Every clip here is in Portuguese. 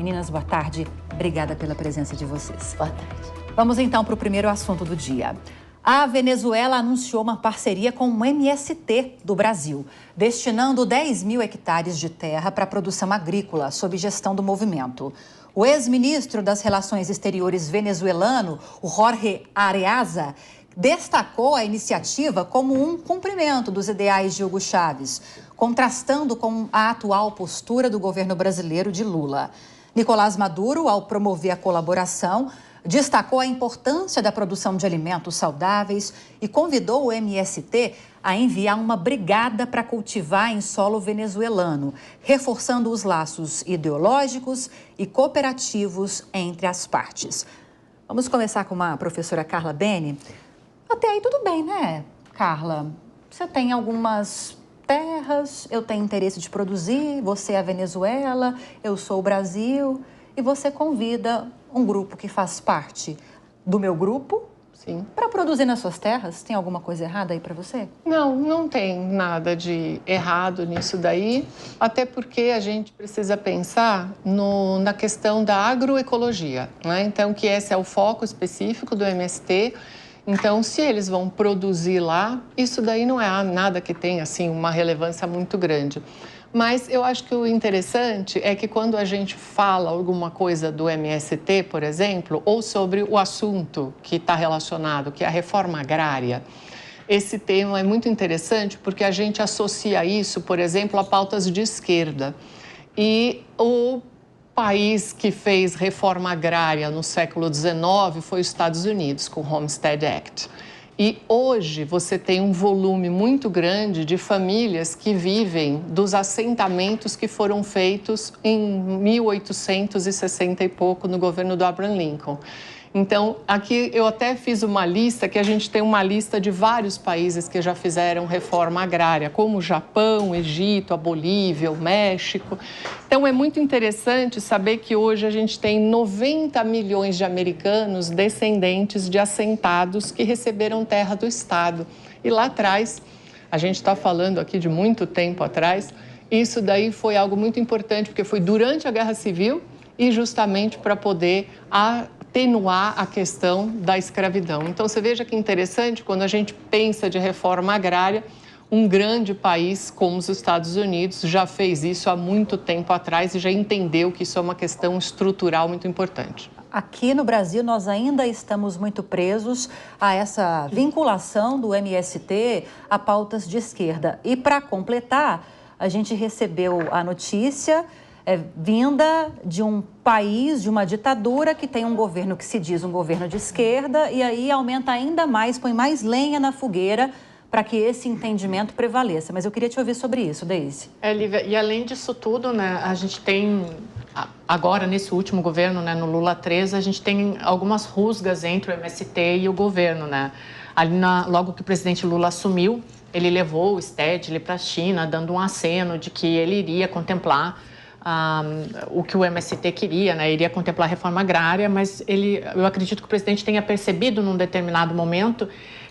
Meninas, boa tarde. Obrigada pela presença de vocês. Boa tarde. Vamos então para o primeiro assunto do dia. A Venezuela anunciou uma parceria com o MST do Brasil, destinando 10 mil hectares de terra para a produção agrícola, sob gestão do movimento. O ex-ministro das Relações Exteriores venezuelano, o Jorge Arreaza, destacou a iniciativa como um cumprimento dos ideais de Hugo Chávez, contrastando com a atual postura do governo brasileiro de Lula. Nicolás Maduro, ao promover a colaboração, destacou a importância da produção de alimentos saudáveis e convidou o MST a enviar uma brigada para cultivar em solo venezuelano, reforçando os laços ideológicos e cooperativos entre as partes. Vamos começar com a professora Carla Bene. Até aí tudo bem, né, Carla? Você tem algumas terras, eu tenho interesse de produzir, você é a Venezuela, eu sou o Brasil, e você convida um grupo que faz parte do meu grupo para produzir nas suas terras. Tem alguma coisa errada aí para você? Não, não tem nada de errado nisso daí, até porque a gente precisa pensar na questão da agroecologia, né? Então, que esse é o foco específico do MST. Então, se eles vão produzir lá, isso daí não é nada que tenha, assim, uma relevância muito grande. Mas eu acho que o interessante é que quando a gente fala alguma coisa do MST, por exemplo, ou sobre o assunto que está relacionado, que é a reforma agrária, esse tema é muito interessante porque a gente associa isso, por exemplo, a pautas de esquerda. E o país que fez reforma agrária no século XIX foi os Estados Unidos, com o Homestead Act. E hoje você tem um volume muito grande de famílias que vivem dos assentamentos que foram feitos em 1860 e pouco no governo do Abraham Lincoln. Então, aqui eu até fiz uma lista, que a gente tem uma lista de vários países que já fizeram reforma agrária, como o Japão, o Egito, a Bolívia, o México. Então, é muito interessante saber que hoje a gente tem 90 milhões de americanos descendentes de assentados que receberam terra do Estado. E lá atrás, a gente está falando aqui de muito tempo atrás, isso daí foi algo muito importante, porque foi durante a Guerra Civil e justamente para poder atenuar a questão da escravidão. Então, você veja que interessante, quando a gente pensa de reforma agrária, um grande país como os Estados Unidos já fez isso há muito tempo atrás e já entendeu que isso é uma questão estrutural muito importante. Aqui no Brasil, nós ainda estamos muito presos a essa vinculação do MST a pautas de esquerda. E, para completar, a gente recebeu a notícia vinda de um país, de uma ditadura que tem um governo que se diz um governo de esquerda e aí aumenta ainda mais, põe mais lenha na fogueira para que esse entendimento prevaleça. Mas eu queria te ouvir sobre isso, Deise. Lívia, e além disso tudo, né, a gente tem, agora nesse último governo, né, no Lula 13, a gente tem algumas rusgas entre o MST e o governo, né? Ali logo que o presidente Lula assumiu, ele levou o Stedley para a China, dando um aceno de que ele iria contemplar o que o MST queria, né? Iria contemplar a reforma agrária, mas eu acredito que o presidente tenha percebido num determinado momento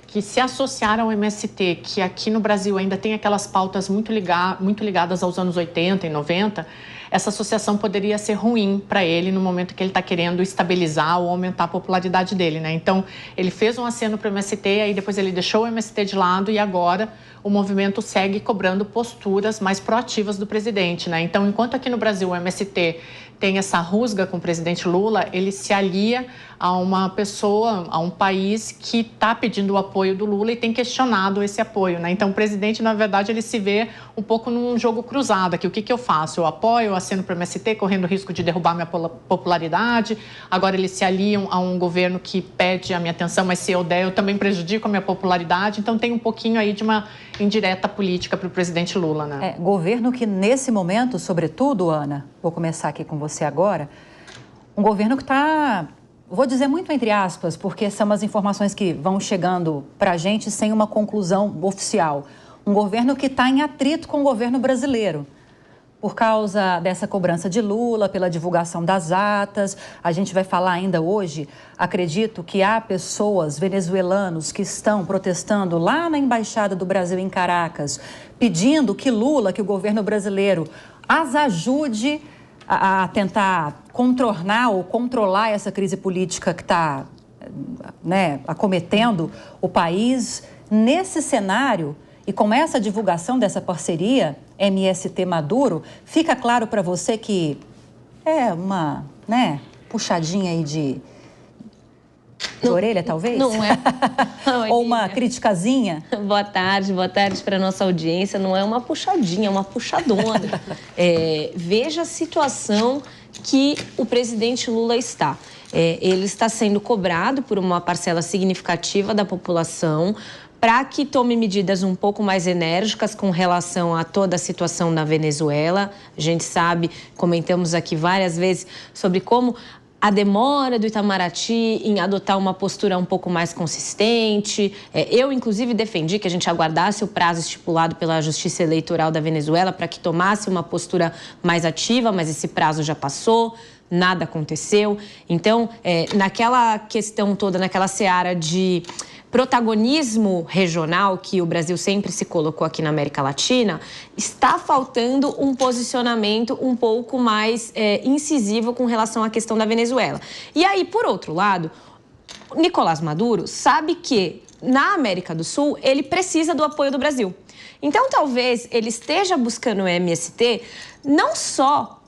que se associar ao MST, que aqui no Brasil ainda tem aquelas pautas muito ligadas aos anos 80 e 90, essa associação poderia ser ruim para ele no momento que ele está querendo estabilizar ou aumentar a popularidade dele, né? Então, ele fez um aceno para o MST, aí depois ele deixou o MST de lado e agora o movimento segue cobrando posturas mais proativas do presidente, né? Então, enquanto aqui no Brasil o MST tem essa rusga com o presidente Lula, ele se alia a uma pessoa, a um país que está pedindo o apoio do Lula e tem questionado esse apoio, né? Então, o presidente, na verdade, ele se vê um pouco num jogo cruzado aqui. O que eu faço? Eu apoio, eu aceno para o MST, correndo o risco de derrubar minha popularidade. Agora, eles se aliam a um governo que pede a minha atenção, mas se eu der, eu também prejudico a minha popularidade. Então, tem um pouquinho aí de uma indireta política para o presidente Lula, né? Governo que, nesse momento, sobretudo, Ana, vou começar aqui com você agora, um governo que está, vou dizer muito entre aspas, porque são as informações que vão chegando para a gente sem uma conclusão oficial. Um governo que está em atrito com o governo brasileiro, por causa dessa cobrança de Lula, pela divulgação das atas. A gente vai falar ainda hoje, acredito que há pessoas, venezuelanos, que estão protestando lá na Embaixada do Brasil em Caracas, pedindo que Lula, que o governo brasileiro, as ajude a tentar contornar ou controlar essa crise política que está, né, acometendo o país. Nesse cenário, e com essa divulgação dessa parceria MST-Maduro, fica claro para você que é uma, né, puxadinha aí de orelha, talvez? Não é. Ou uma criticazinha? Boa tarde para a nossa audiência. Não é uma puxadinha, é uma puxadona. Veja a situação que o presidente Lula está. Ele está sendo cobrado por uma parcela significativa da população para que tome medidas um pouco mais enérgicas com relação a toda a situação na Venezuela. A gente sabe, comentamos aqui várias vezes sobre como a demora do Itamaraty em adotar uma postura um pouco mais consistente. Eu, inclusive, defendi que a gente aguardasse o prazo estipulado pela Justiça Eleitoral da Venezuela para que tomasse uma postura mais ativa, mas esse prazo já passou, nada aconteceu. Então, naquela questão toda, naquela seara de protagonismo regional que o Brasil sempre se colocou aqui na América Latina, está faltando um posicionamento um pouco mais incisivo com relação à questão da Venezuela. E aí, por outro lado, Nicolás Maduro sabe que na América do Sul ele precisa do apoio do Brasil. Então, talvez ele esteja buscando o MST não só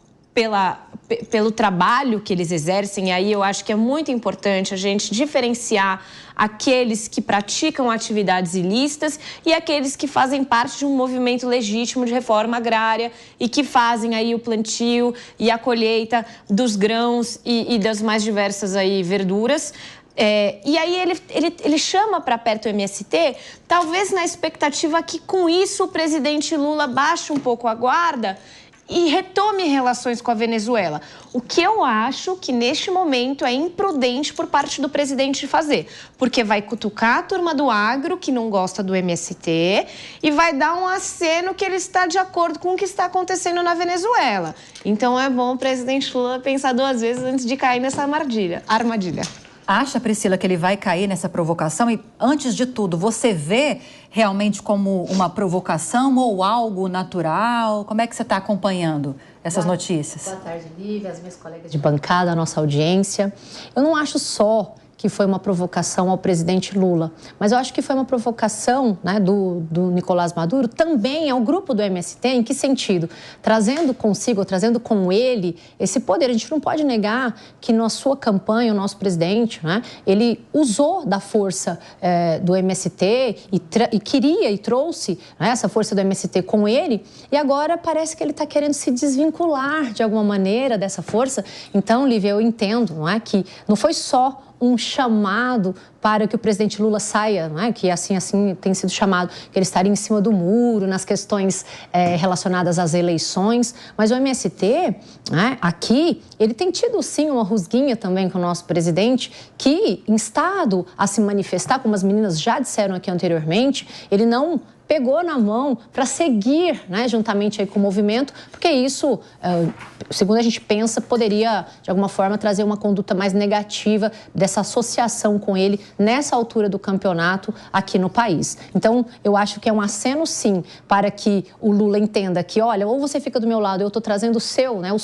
pelo trabalho que eles exercem, e aí eu acho que é muito importante a gente diferenciar aqueles que praticam atividades ilícitas e aqueles que fazem parte de um movimento legítimo de reforma agrária e que fazem aí o plantio e a colheita dos grãos e das mais diversas aí verduras. E aí ele chama para perto o MST, talvez na expectativa que com isso o presidente Lula baixe um pouco a guarda e retome relações com a Venezuela. O que eu acho que neste momento é imprudente por parte do presidente fazer, porque vai cutucar a turma do agro que não gosta do MST e vai dar um aceno que ele está de acordo com o que está acontecendo na Venezuela. Então é bom o presidente Lula pensar 2 vezes antes de cair nessa armadilha. Acha, Priscila, que ele vai cair nessa provocação? E, antes de tudo, você vê realmente como uma provocação ou algo natural? Como é que você está acompanhando essas notícias? Boa tarde, Lívia, as minhas colegas de bancada, a nossa audiência. Eu não acho só que foi uma provocação ao presidente Lula, mas eu acho que foi uma provocação, né, do Nicolás Maduro também ao grupo do MST. Em que sentido? Trazendo consigo, trazendo com ele esse poder. A gente não pode negar que na sua campanha o nosso presidente, né, ele usou da força do MST e queria e trouxe, né, essa força do MST com ele, e agora parece que ele está querendo se desvincular de alguma maneira dessa força. Então, Lívia, eu entendo, não é, que não foi só um chamado para que o presidente Lula saia, né? Que assim tem sido chamado, que ele estaria em cima do muro nas questões relacionadas às eleições. Mas o MST, né, aqui, ele tem tido sim uma rusguinha também com o nosso presidente, que, instado a se manifestar, como as meninas já disseram aqui anteriormente, ele não pegou na mão para seguir, né, juntamente aí com o movimento, porque isso, segundo a gente pensa, poderia, de alguma forma, trazer uma conduta mais negativa dessa associação com ele nessa altura do campeonato aqui no país. Então, eu acho que é um aceno, sim, para que o Lula entenda que, olha, ou você fica do meu lado, eu estou trazendo os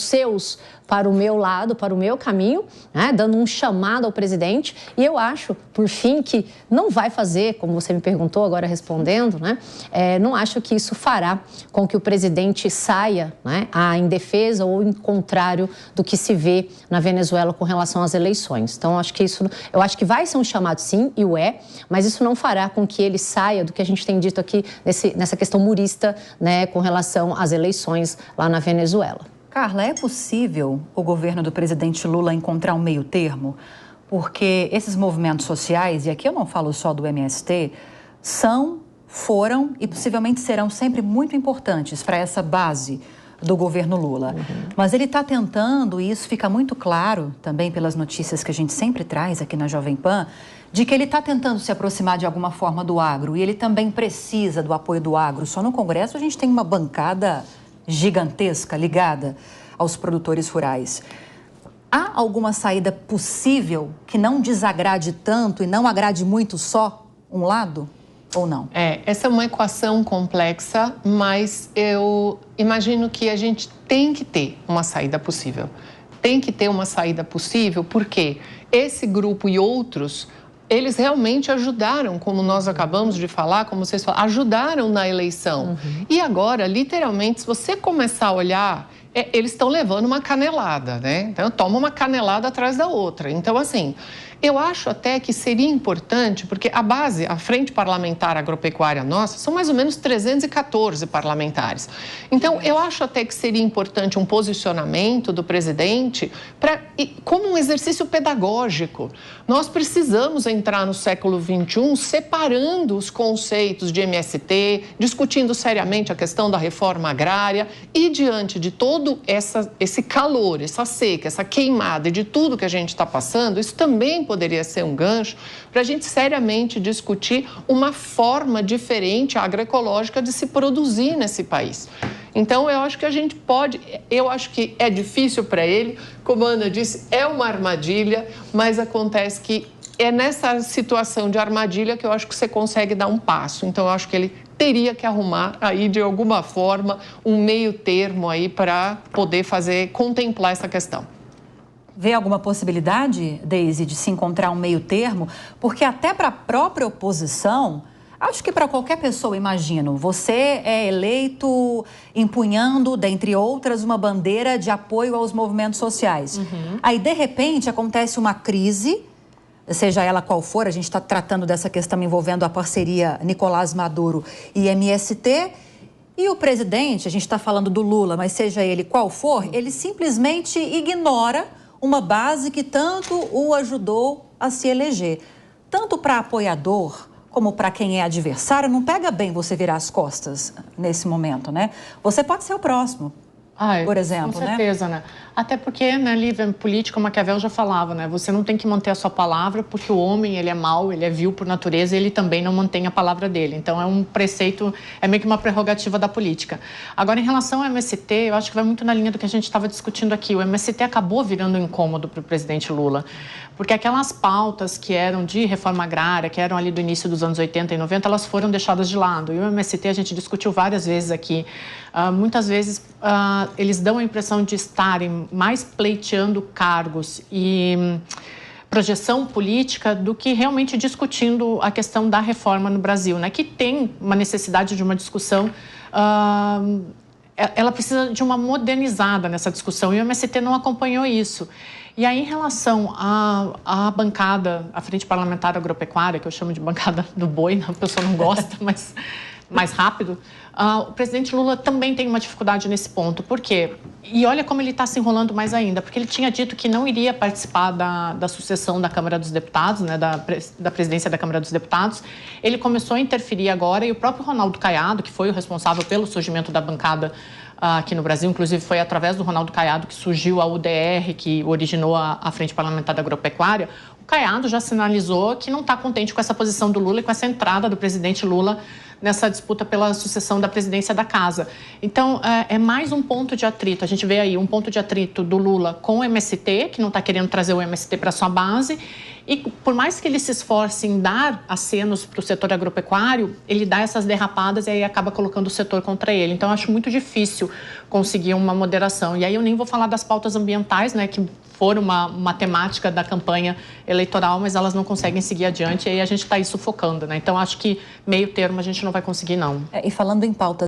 seus para o meu lado, para o meu caminho, né, dando um chamado ao presidente. E eu acho, por fim, que não vai fazer, como você me perguntou agora respondendo, né, não acho que isso fará com que o presidente saia, né, em defesa ou em contrário do que se vê na Venezuela com relação às eleições. Então, eu acho que vai ser um chamado, sim, e o é, mas isso não fará com que ele saia do que a gente tem dito aqui nessa questão murista, né, com relação às eleições lá na Venezuela. Carla, é possível o governo do presidente Lula encontrar um meio termo? Porque esses movimentos sociais, e aqui eu não falo só do MST, foram e possivelmente serão sempre muito importantes para essa base do governo Lula. Mas ele está tentando, e isso fica muito claro também pelas notícias que a gente sempre traz aqui na Jovem Pan, de que ele está tentando se aproximar de alguma forma do agro, e ele também precisa do apoio do agro. Só no Congresso a gente tem uma bancada gigantesca ligada aos produtores rurais. Há alguma saída possível que não desagrade tanto e não agrade muito só um lado? ou não? Essa é uma equação complexa, mas eu imagino que a gente tem que ter uma saída possível. Tem que ter uma saída possível, porque esse grupo e outros, eles realmente ajudaram, como nós acabamos de falar, como vocês falaram, ajudaram na eleição. E agora, literalmente, se você começar a olhar, eles estão levando uma canelada, né? Então, toma uma canelada atrás da outra. Então, assim, eu acho até que seria importante, porque a base, a Frente Parlamentar Agropecuária nossa, são mais ou menos 314 parlamentares. Então, eu acho até que seria importante um posicionamento do presidente como um exercício pedagógico. Nós precisamos entrar no século XXI separando os conceitos de MST, discutindo seriamente a questão da reforma agrária e, diante de todo esse calor, essa seca, essa queimada e de tudo que a gente está passando, isso também poderia ser um gancho para a gente seriamente discutir uma forma diferente agroecológica de se produzir nesse país. Então, eu acho que a gente pode, eu acho que é difícil para ele, como a Ana disse, é uma armadilha, mas acontece que é nessa situação de armadilha que eu acho que você consegue dar um passo. Então, eu acho que ele teria que arrumar aí, de alguma forma, um meio termo aí para poder contemplar essa questão. Vê alguma possibilidade, Deise, de se encontrar um meio termo? Porque até para a própria oposição, acho que para qualquer pessoa, imagino, você é eleito empunhando, dentre outras, uma bandeira de apoio aos movimentos sociais. Aí, de repente, acontece uma crise, seja ela qual for, a gente está tratando dessa questão envolvendo a parceria Nicolás Maduro e MST, e o presidente, a gente está falando do Lula, mas seja ele qual for, ele simplesmente ignora uma base que tanto o ajudou a se eleger. Tanto para apoiador como para quem é adversário, não pega bem você virar as costas nesse momento, né? Você pode ser o próximo, por exemplo, com certeza, né? Até porque, né, Lívia, política, Maquiavel já falava, né? Você não tem que manter a sua palavra porque o homem, ele é mau, ele é vil por natureza e ele também não mantém a palavra dele. Então, é um preceito, é meio que uma prerrogativa da política. Agora, em relação ao MST, eu acho que vai muito na linha do que a gente estava discutindo aqui. O MST acabou virando um incômodo para o presidente Lula, porque aquelas pautas que eram de reforma agrária, que eram ali do início dos anos 80 e 90, elas foram deixadas de lado. E o MST, a gente discutiu várias vezes aqui, muitas vezes eles dão a impressão de estarem mais pleiteando cargos e projeção política do que realmente discutindo a questão da reforma no Brasil, né? Que tem uma necessidade de uma discussão, ela precisa de uma modernizada nessa discussão e o MST não acompanhou isso. E aí, em relação à bancada, a Frente Parlamentar Agropecuária, que eu chamo de bancada do boi, né? A pessoa não gosta, mas mais rápido, o presidente Lula também tem uma dificuldade nesse ponto. Por quê? E olha como ele está se enrolando mais ainda, porque ele tinha dito que não iria participar da sucessão da Câmara dos Deputados, né, da presidência da Câmara dos Deputados. Ele começou a interferir agora e o próprio Ronaldo Caiado, que foi o responsável pelo surgimento da bancada aqui no Brasil, inclusive foi através do Ronaldo Caiado que surgiu a UDR, que originou a Frente Parlamentar da Agropecuária. O Caiado já sinalizou que não está contente com essa posição do Lula e com essa entrada do presidente Lula nessa disputa pela sucessão da presidência da casa. Então, é mais um ponto de atrito. A gente vê aí um ponto de atrito do Lula com o MST, que não está querendo trazer o MST para sua base. E por mais que ele se esforce em dar acenos para o setor agropecuário, ele dá essas derrapadas e aí acaba colocando o setor contra ele. Então, eu acho muito difícil conseguir uma moderação. E aí eu nem vou falar das pautas ambientais, né, que foram uma temática da campanha eleitoral, mas elas não conseguem seguir adiante e aí a gente está aí sufocando, né? Então, acho que meio termo a gente não vai conseguir, não. E falando em pautas